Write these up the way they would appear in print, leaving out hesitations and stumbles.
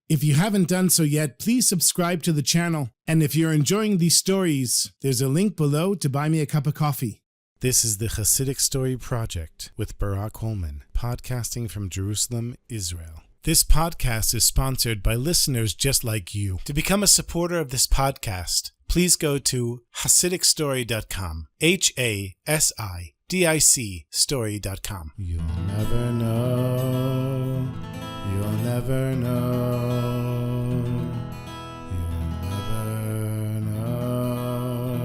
If you haven't done so yet, please subscribe to the channel. And if you're enjoying these stories, there's a link below to buy me a cup of coffee. This is the Chassidic Story Project with Barak Hullman, podcasting from Jerusalem, Israel. This podcast is sponsored by listeners just like you. To become a supporter of this podcast, please go to HasidicStory.com. HASIDIC story.com. You'll never know. You'll never know. You'll never know.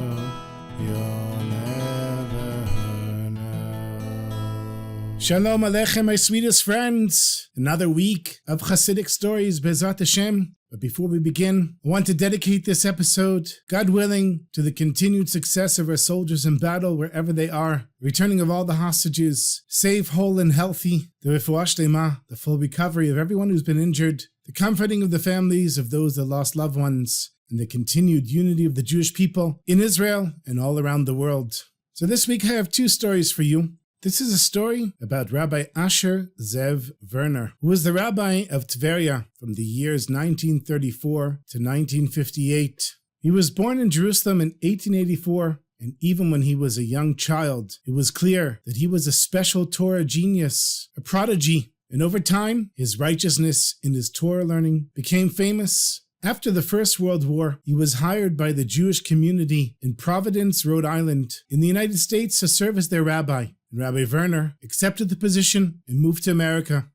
You'll never know. Shalom Aleichem, my sweetest friends. Another week of Chassidic stories, Bezrat Hashem. But before we begin, I want to dedicate this episode, God willing, to the continued success of our soldiers in battle wherever they are, returning of all the hostages, safe, whole, and healthy, the refuah shlema, the full recovery of everyone who's been injured, the comforting of the families of those that lost loved ones, and the continued unity of the Jewish people in Israel and all around the world. So this week I have two stories for you. This is a story about Rabbi Asher Zev Verner, who was the rabbi of Tveria from the years 1934 to 1958. He was born in Jerusalem in 1884, and even when he was a young child, it was clear that he was a special Torah genius, a prodigy, and over time, his righteousness in his Torah learning became famous. After the First World War, he was hired by the Jewish community in Providence, Rhode Island, in the United States to serve as their rabbi. Rabbi Verner accepted the position and moved to America.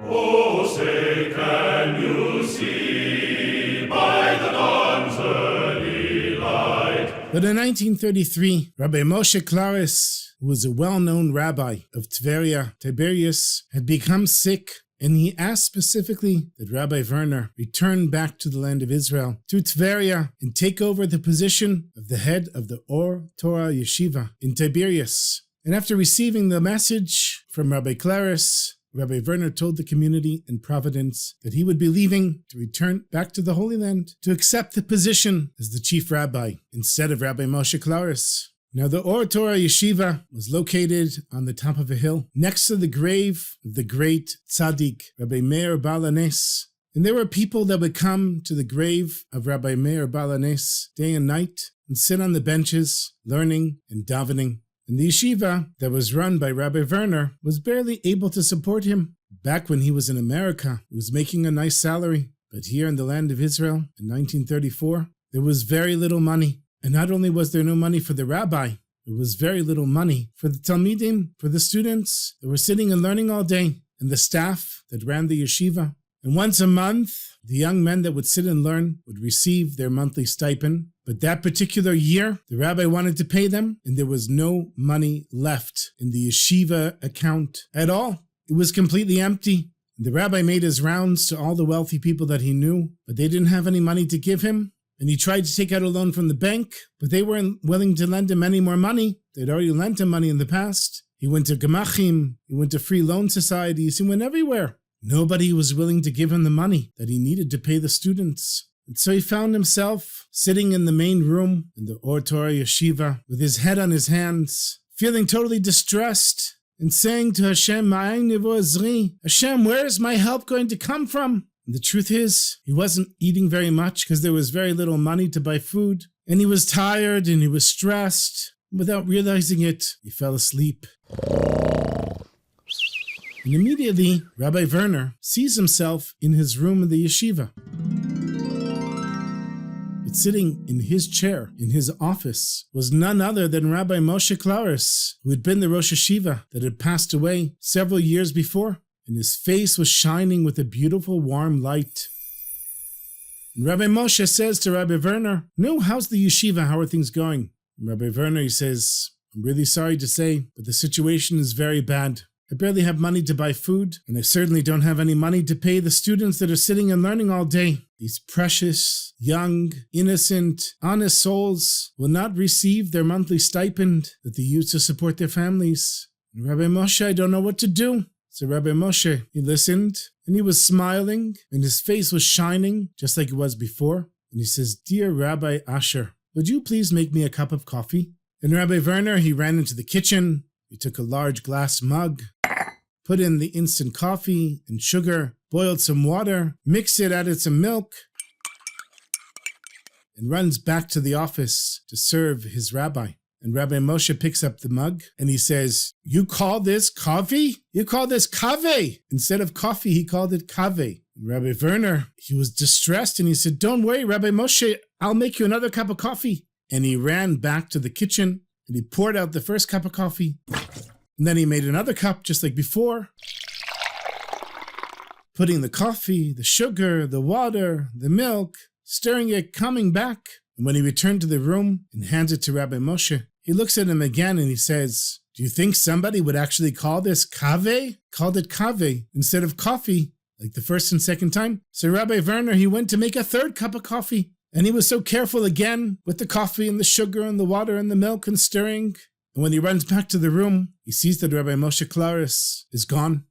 Oh, say, can you see by the dawn's early light? But in 1933, Rabbi Moshe Claris, who was a well-known rabbi of Tveria, Tiberias, had become sick, and he asked specifically that Rabbi Verner return back to the land of Israel, to Tveria, and take over the position of the head of the Or Torah Yeshiva in Tiberias. And after receiving the message from Rabbi Claris, Rabbi Verner told the community in Providence that he would be leaving to return back to the Holy Land to accept the position as the chief rabbi instead of Rabbi Moshe Claris. Now, the Or Torah Yeshiva was located on the top of a hill next to the grave of the great tzaddik, Rabbi Meir Baal HaNes. And there were people that would come to the grave of Rabbi Meir Baal HaNes day and night and sit on the benches, learning and davening. And the yeshiva that was run by Rabbi Verner was barely able to support him. Back when he was in America, he was making a nice salary. But here in the land of Israel, in 1934, there was very little money. And not only was there no money for the rabbi, there was very little money for the talmidim, for the students that were sitting and learning all day, and the staff that ran the yeshiva. And once a month, the young men that would sit and learn would receive their monthly stipend. But that particular year, the rabbi wanted to pay them, and there was no money left in the yeshiva account at all. It was completely empty. The rabbi made his rounds to all the wealthy people that he knew, but they didn't have any money to give him. And he tried to take out a loan from the bank, but they weren't willing to lend him any more money. They'd already lent him money in the past. He went to Gemachim, he went to free loan societies, he went everywhere. Nobody was willing to give him the money that he needed to pay the students. And so he found himself sitting in the main room in the Or Torah Yeshiva with his head on his hands, feeling totally distressed and saying to Hashem, Ma'ayin Nevo Azri, Hashem, where is my help going to come from? And the truth is, he wasn't eating very much because there was very little money to buy food. And he was tired and he was stressed. Without realizing it, he fell asleep. And immediately, Rabbi Verner sees himself in his room in the yeshiva. But sitting in his chair, in his office, was none other than Rabbi Moshe Claris, who had been the Rosh Yeshiva that had passed away several years before. And his face was shining with a beautiful warm light. And Rabbi Moshe says to Rabbi Verner, "No, how's the yeshiva? How are things going?" And Rabbi Verner, he says, "I'm really sorry to say, but the situation is very bad. I barely have money to buy food, and I certainly don't have any money to pay the students that are sitting and learning all day. These precious, young, innocent, honest souls will not receive their monthly stipend that they use to support their families. And Rabbi Moshe, I don't know what to do." So Rabbi Moshe, he listened, and he was smiling, and his face was shining, just like it was before. And he says, "Dear Rabbi Asher, would you please make me a cup of coffee?" And Rabbi Verner, he ran into the kitchen, he took a large glass mug, put in the instant coffee and sugar, boiled some water, mixed it, added some milk, and runs back to the office to serve his rabbi. And Rabbi Moshe picks up the mug and he says, "You call this coffee? You call this kave." Instead of coffee, he called it kave. And Rabbi Verner, he was distressed and he said, "Don't worry, Rabbi Moshe, I'll make you another cup of coffee." And he ran back to the kitchen and he poured out the first cup of coffee. And then he made another cup just like before, putting the coffee, the sugar, the water, the milk, stirring it, coming back. And when he returned to the room and hands it to Rabbi Moshe, he looks at him again and he says, "Do you think somebody would actually call this kave?" Called it kave instead of coffee, like the first and second time. So Rabbi Verner, he went to make a third cup of coffee. And he was so careful again with the coffee and the sugar and the water and the milk and stirring. And when he runs back to the room, he sees that Rabbi Moshe Klaris is gone.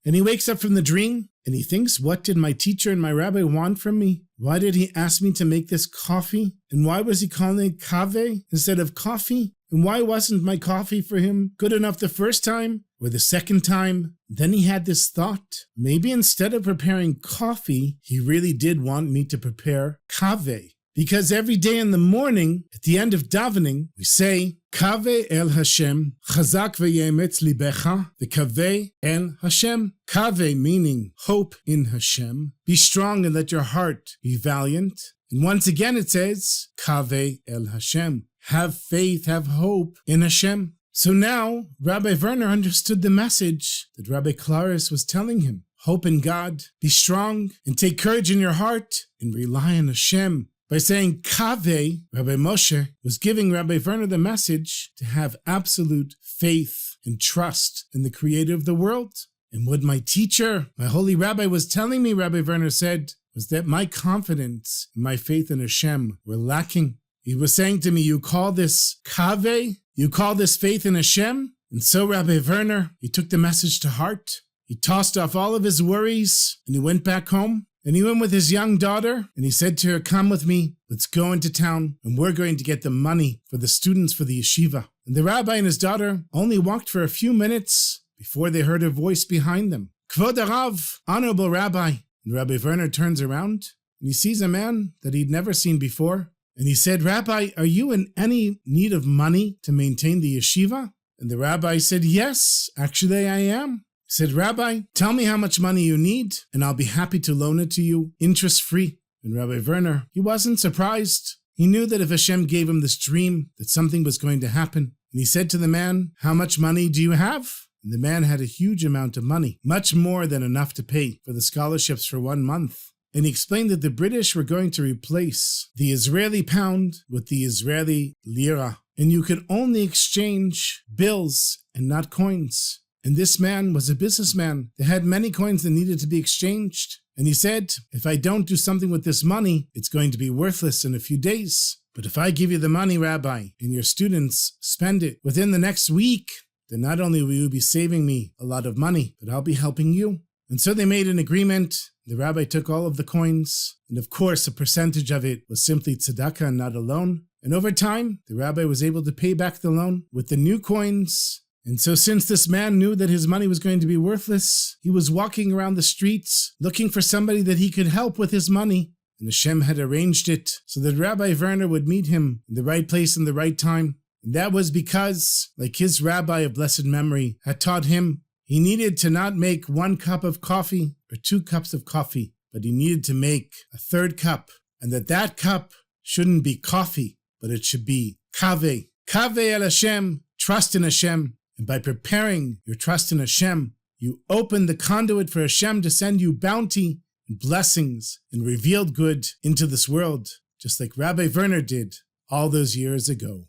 And he wakes up from the dream and he thinks, what did my teacher and my rabbi want from me? Why did he ask me to make this coffee? And why was he calling it kave instead of coffee? And why wasn't my coffee for him good enough the first time or the second time? Then he had this thought, maybe instead of preparing coffee, he really did want me to prepare kave. Because every day in the morning, at the end of davening, we say, Kave el Hashem, chazak ve'yemetz libecha, v'kave el Hashem. Kave meaning hope in Hashem. Be strong and let your heart be valiant. And once again it says, Kave el Hashem. Have faith, have hope in Hashem. So now, Rabbi Verner understood the message that Rabbi Klaris was telling him. Hope in God, be strong, and take courage in your heart, and rely on Hashem. By saying kave, Rabbi Moshe was giving Rabbi Verner the message to have absolute faith and trust in the creator of the world. And what my teacher, my holy rabbi, was telling me, Rabbi Verner said, was that my confidence and my faith in Hashem were lacking. He was saying to me, you call this kave? You call this faith in Hashem? And so Rabbi Verner, he took the message to heart. He tossed off all of his worries and he went back home. And he went with his young daughter and he said to her, come with me, let's go into town and we're going to get the money for the students for the yeshiva. And the rabbi and his daughter only walked for a few minutes before they heard a voice behind them. Kvod Harav, honorable rabbi. And Rabbi Verner turns around and he sees a man that he'd never seen before. And he said, Rabbi, are you in any need of money to maintain the yeshiva? And the rabbi said, yes, actually I am. He said, Rabbi, tell me how much money you need, and I'll be happy to loan it to you, interest-free. And Rabbi Verner, he wasn't surprised. He knew that if Hashem gave him this dream, that something was going to happen. And he said to the man, how much money do you have? And the man had a huge amount of money, much more than enough to pay for the scholarships for 1 month. And he explained that the British were going to replace the Israeli pound with the Israeli lira. And you could only exchange bills and not coins. And this man was a businessman that had many coins that needed to be exchanged. And he said, if I don't do something with this money, it's going to be worthless in a few days. But if I give you the money, Rabbi, and your students spend it within the next week, then not only will you be saving me a lot of money, but I'll be helping you. And so they made an agreement. The rabbi took all of the coins. And of course, a percentage of it was simply tzedakah and not a loan. And over time, the rabbi was able to pay back the loan with the new coins. And so since this man knew that his money was going to be worthless, he was walking around the streets looking for somebody that he could help with his money. And Hashem had arranged it so that Rabbi Verner would meet him in the right place and the right time. And that was because, like his rabbi of blessed memory had taught him, he needed to not make 1 cup of coffee or 2 cups of coffee, but he needed to make a 3rd cup. And that cup shouldn't be coffee, but it should be kave. Kave el Hashem, trust in Hashem. And by preparing your trust in Hashem, you open the conduit for Hashem to send you bounty and blessings and revealed good into this world, just like Rabbi Verner did all those years ago.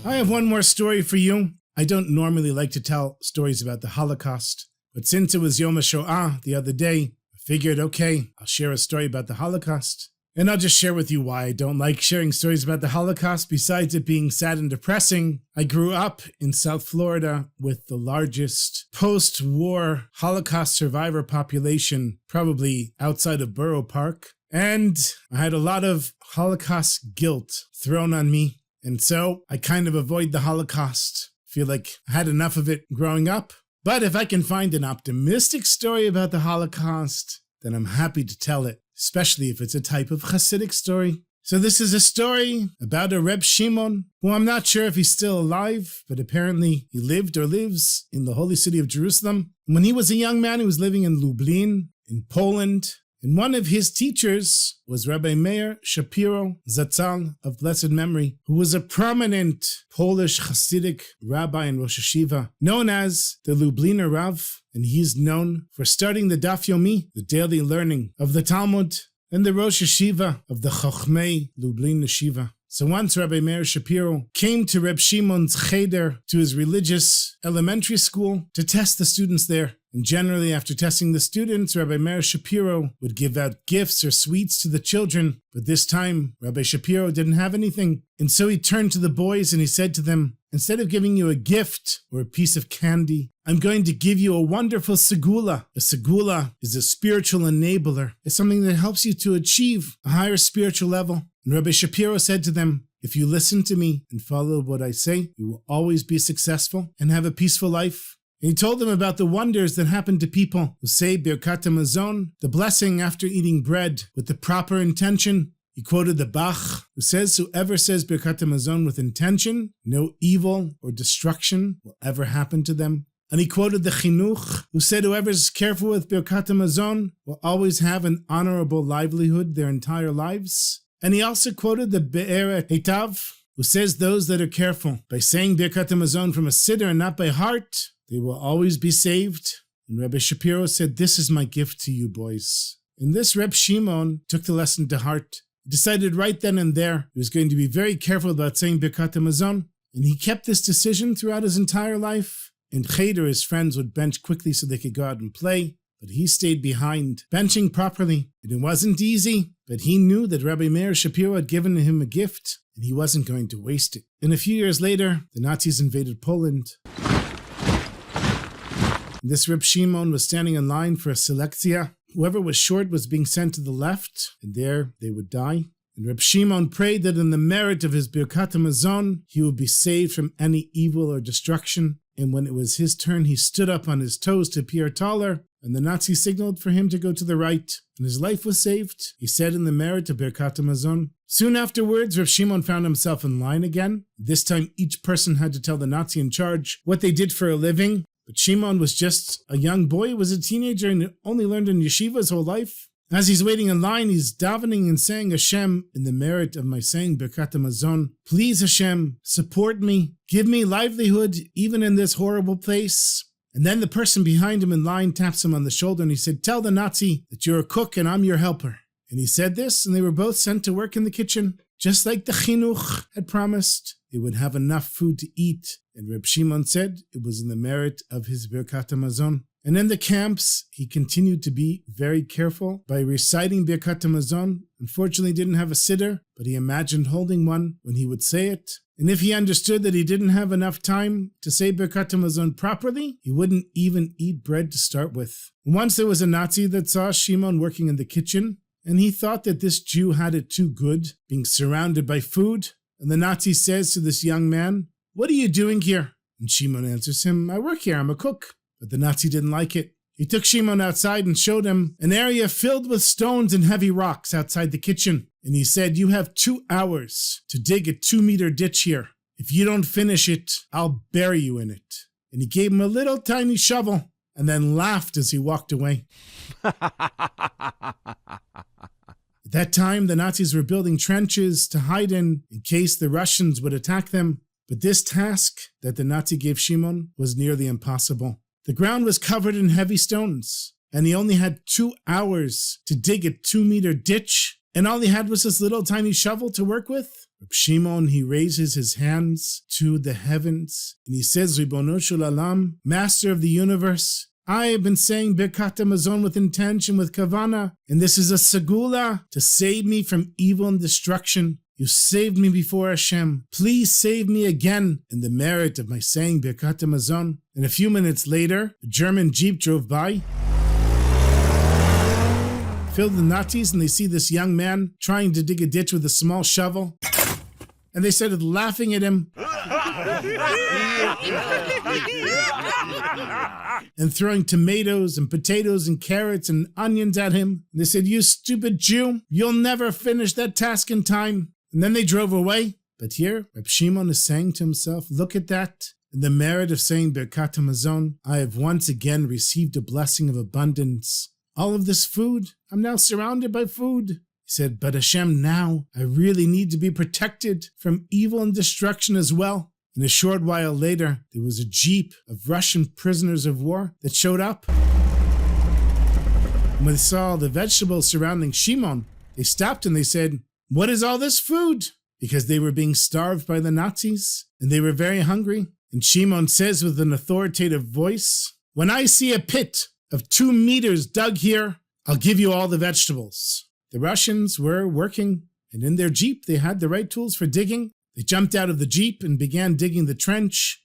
I have one more story for you. I don't normally like to tell stories about the Holocaust, but since it was Yom HaShoah the other day, I figured, okay, I'll share a story about the Holocaust. And I'll just share with you why I don't like sharing stories about the Holocaust. Besides it being sad and depressing, I grew up in South Florida with the largest post-war Holocaust survivor population, probably outside of Borough Park. And I had a lot of Holocaust guilt thrown on me. And so I kind of avoid the Holocaust. Feel like I had enough of it growing up. But if I can find an optimistic story about the Holocaust, then I'm happy to tell it, especially if it's a type of Chassidic story. So this is a story about a Reb Shimon, who I'm not sure if he's still alive, but apparently he lived or lives in the holy city of Jerusalem. When he was a young man, he was living in Lublin, in Poland. And one of his teachers was Rabbi Meir Shapiro Zatzal of blessed memory, who was a prominent Polish Chassidic rabbi and Rosh Hashiva, known as the Lubliner Rav, and he's known for starting the Daf Yomi, the daily learning of the Talmud, and the Rosh Hashiva of the Chochmei Lublin Yeshiva. So once Rabbi Meir Shapiro came to Reb Shimon's cheder, to his religious elementary school, to test the students there. And generally, after testing the students, Rabbi Meir Shapiro would give out gifts or sweets to the children. But this time, Rabbi Shapiro didn't have anything. And so he turned to the boys and he said to them, instead of giving you a gift or a piece of candy, I'm going to give you a wonderful segula. A segula is a spiritual enabler. It's something that helps you to achieve a higher spiritual level. And Rabbi Shapiro said to them, if you listen to me and follow what I say, you will always be successful and have a peaceful life. And he told them about the wonders that happen to people who say Birkat HaMazon, the blessing after eating bread with the proper intention. He quoted the Bach, who says, whoever says Birkat HaMazon with intention, no evil or destruction will ever happen to them. And he quoted the Chinuch, who said whoever is careful with Birkat HaMazon will always have an honorable livelihood their entire lives. And he also quoted the Be'er Heitav, who says those that are careful by saying Birkat HaMazon from a siddur and not by heart, they will always be saved. And Rabbi Shapiro said, this is my gift to you boys. And this Reb Shimon took the lesson to heart. He decided right then and there he was going to be very careful about saying Birkat HaMazon. And he kept this decision throughout his entire life. In cheder, his friends would bench quickly so they could go out and play. But he stayed behind, benching properly. And it wasn't easy, but he knew that Rabbi Meir Shapiro had given him a gift, and he wasn't going to waste it. And a few years later, the Nazis invaded Poland. This Reb Shimon was standing in line for a selektia. Whoever was short was being sent to the left, and there they would die. And Reb Shimon prayed that in the merit of his Birkat HaMazon, he would be saved from any evil or destruction. And when it was his turn, he stood up on his toes to appear taller, and the Nazis signaled for him to go to the right, and his life was saved, he said in the merit of Birkat HaMazon. Soon afterwards, Reb Shimon found himself in line again. This time, each person had to tell the Nazi in charge what they did for a living. But Shimon was just a young boy, he was a teenager, and only learned in yeshiva his whole life. As he's waiting in line, he's davening and saying, Hashem, in the merit of my saying Birkat HaMazon, please Hashem, support me, give me livelihood even in this horrible place. And then the person behind him in line taps him on the shoulder and he said, tell the Nazi that you're a cook and I'm your helper. And he said this, and they were both sent to work in the kitchen. Just like the Chinuch had promised, they would have enough food to eat. And Reb Shimon said it was in the merit of his Birkat HaMazon. And in the camps, he continued to be very careful by reciting Birkat HaMazon. Unfortunately, he didn't have a siddur, but he imagined holding one when he would say it. And if he understood that he didn't have enough time to say Birkat HaMazon properly, he wouldn't even eat bread to start with. Once there was a Nazi that saw Shimon working in the kitchen, and he thought that this Jew had it too good, being surrounded by food. And the Nazi says to this young man, what are you doing here? And Shimon answers him, I work here, I'm a cook. But the Nazi didn't like it. He took Shimon outside and showed him an area filled with stones and heavy rocks outside the kitchen. And he said, you have 2 hours to dig a 2-meter ditch here. If you don't finish it, I'll bury you in it. And he gave him a little tiny shovel and then laughed as he walked away. At that time, the Nazis were building trenches to hide in case the Russians would attack them. But this task that the Nazi gave Shimon was nearly impossible. The ground was covered in heavy stones, and he only had 2 hours to dig a 2-meter ditch, and all he had was this little tiny shovel to work with. Reb Shimon, he raises his hands to the heavens, and he says, Ribono Shel Olam, Master of the universe, I have been saying Birkat Hamazon with intention, with kavana, and this is a segula to save me from evil and destruction. You saved me before Hashem. Please save me again in the merit of my saying Birkat Hamazon. And a few minutes later, a German jeep drove by, filled with Nazis, and they see this young man trying to dig a ditch with a small shovel. And they started laughing at him and throwing tomatoes and potatoes and carrots and onions at him. And they said, "You stupid Jew, you'll never finish that task in time." And then they drove away. But here, Reb Shimon is saying to himself, look at that. In the merit of saying Birkat Hamazon, I have once again received a blessing of abundance. All of this food, I'm now surrounded by food. He said, but Hashem, now I really need to be protected from evil and destruction as well. And a short while later, there was a jeep of Russian prisoners of war that showed up. And when they saw the vegetables surrounding Shimon, they stopped and they said, what is all this food? Because they were being starved by the Nazis and they were very hungry. And Shimon says with an authoritative voice, when I see a pit of 2 meters dug here, I'll give you all the vegetables. The Russians were working, and in their jeep they had the right tools for digging. They jumped out of the jeep and began digging the trench.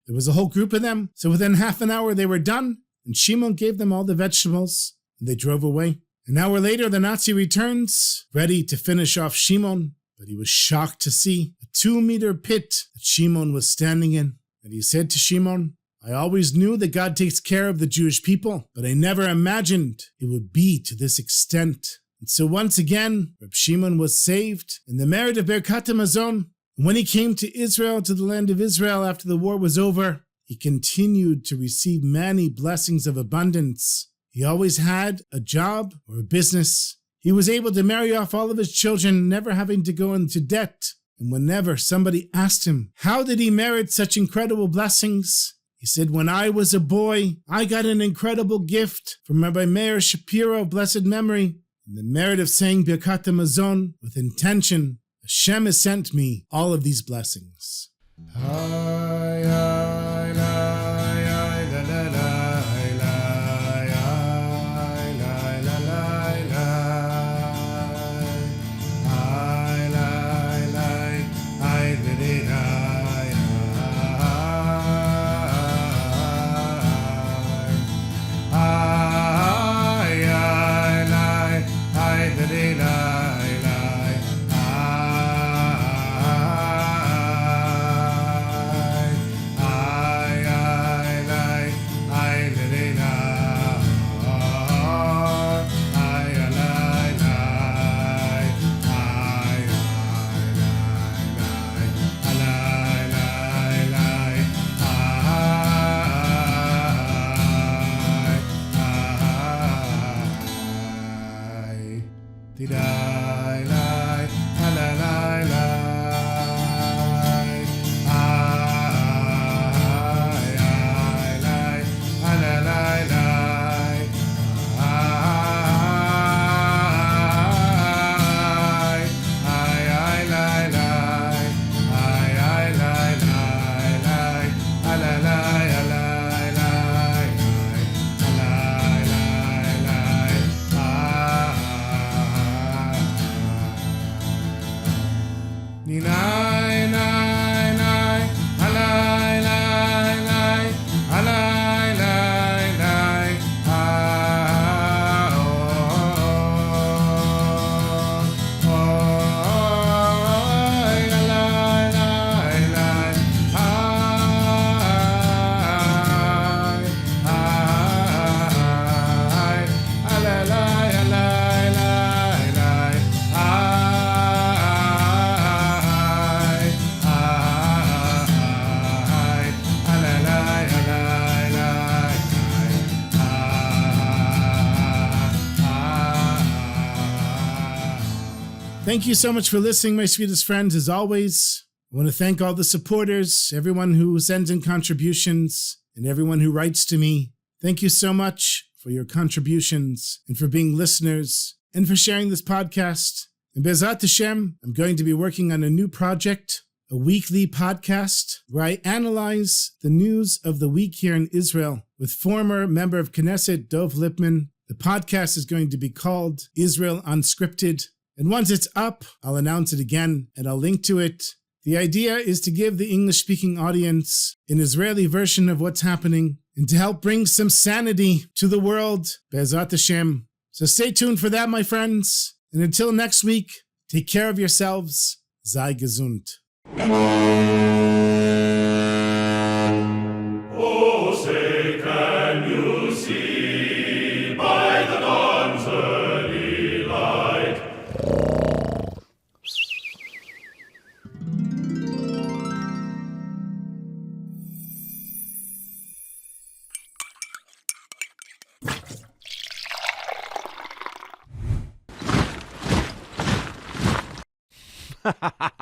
There was a whole group of them, so within half an hour they were done, and Shimon gave them all the vegetables, and they drove away. An hour later the Nazi returns, ready to finish off Shimon, but he was shocked to see a 2-meter pit that Shimon was standing in. And he said to Shimon, I always knew that God takes care of the Jewish people, but I never imagined it would be to this extent. And so once again, Reb Shimon was saved in the merit of Birkat Hamazon. And when he came to Israel, to the land of Israel after the war was over, he continued to receive many blessings of abundance. He always had a job or a business. He was able to marry off all of his children, never having to go into debt. And whenever somebody asked him, how did he merit such incredible blessings? He said, when I was a boy, I got an incredible gift from Rabbi Meir Shapiro of blessed memory. In the merit of saying Birkat Hamazon with intention, Hashem has sent me all of these blessings. Thank you so much for listening, my sweetest friends. As always, I want to thank all the supporters, everyone who sends in contributions, and everyone who writes to me. Thank you so much for your contributions and for being listeners and for sharing this podcast. And Be'ezrat Hashem, I'm going to be working on a new project. a weekly podcast where I analyze the news of the week here in Israel with former member of Knesset, Dov Lipman. The podcast is going to be called Israel Unscripted. And once it's up, I'll announce it again and I'll link to it. The idea is to give the English-speaking audience an Israeli version of what's happening and to help bring some sanity to the world, Be'ezrat Hashem. So stay tuned for that, my friends. And until next week, take care of yourselves. Sei gesund. Oh, say, can you see by the dawn's early light? Ha ha ha!